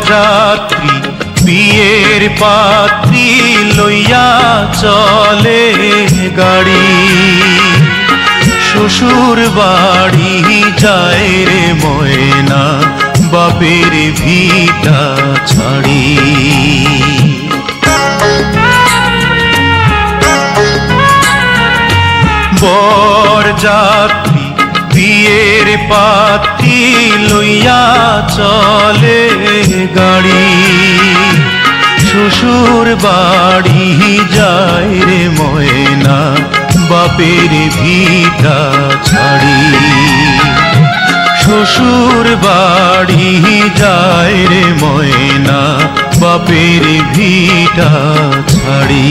বরযাত্রী বিয়ের পাত্রী লইয়া চলে গাড়ি, শ্বশুর বাড়ি যায় রে ময়না বাপের ভিটা ছাড়ি। বরযাত্রী বিয়ের পাত্রী লইয়া চলে গাড়ি, শ্বশুর বাড়ি যায় রে ময়না বাপের ভিটা ছাড়ি। শ্বশুর বাড়ি যায় রে ময়না বাপের ভিটা ছাড়ি।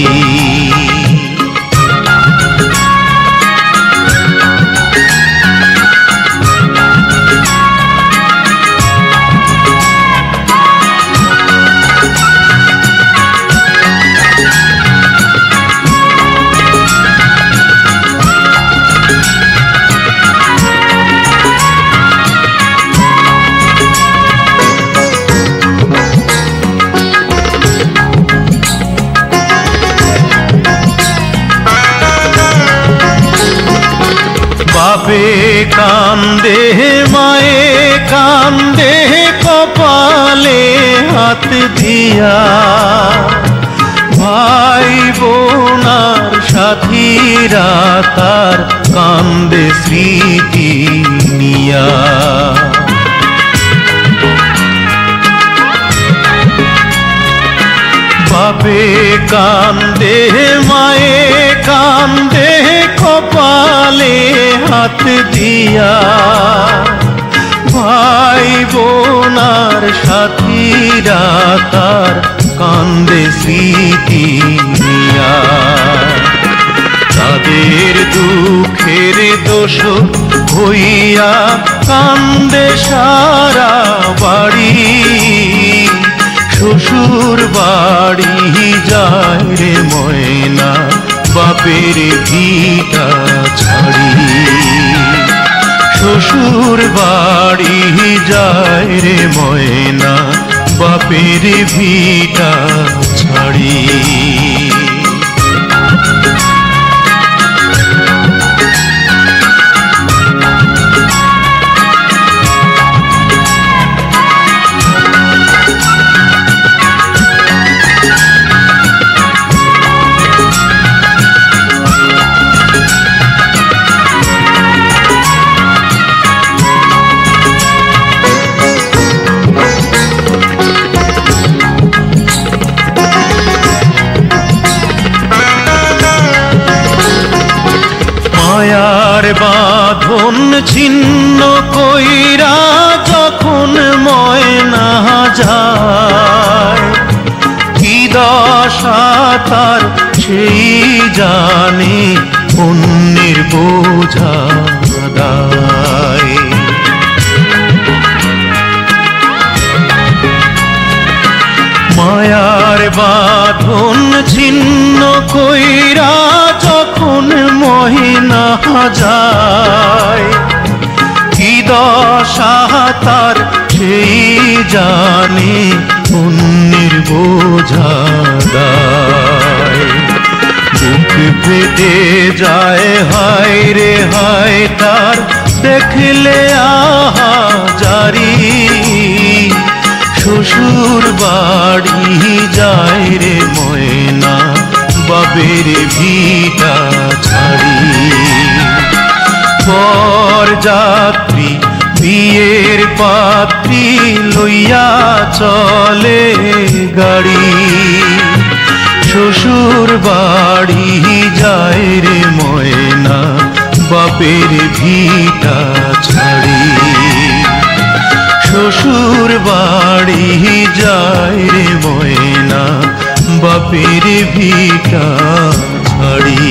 বাপে কান্দে মায়ে কান্দে কপালে হাত দিয়া, ভাই বোনার সাথীরা তার কান্দে স্মৃতি নিয়া। বাপে কান্দে মায়ে কান্দে কপালে হাত দিয়া, ভাই বোনার সাথীরা তার কান্দে স্মৃতি নিয়া। তাদের দুঃখের দোষ হইয়া কান্দে সারা বাড়ি, শ্বশুর বাড়ি যায় রে ময়না বাপের ভিটা ছাড়ি। শ্বশুর বাড়ি যায় রে ময়না বাপের ভিটা ছাড়ি। মায়ার বাঁধন ছিন্ন কইরা যখন ময়না যায়, কি দশা তার সেই জানে অন্যের বোঝা দায়। মায়ার বাঁধন ছিন্ন কইরা যখন ময়না যায়, কি দশা তার সেই জানে অন্যের বোঝা দায়। বুক ফেটে যায় হায় রে হায় তার দেখলে আহা জারি, শ্বশুর বাড়ি যায় রে ময়না বাপের ভিটা ছাড়ি। বরযাত্রী বিয়ের পাত্রী লইয়া চলে গাড়ি, শ্বশুর বাড়ি যায় রে ময়না বাপের ভিটা ছাড়ি। শ্বশুর বাড়ি যায় রে ময়না বাপের ভিটা ছাড়ি।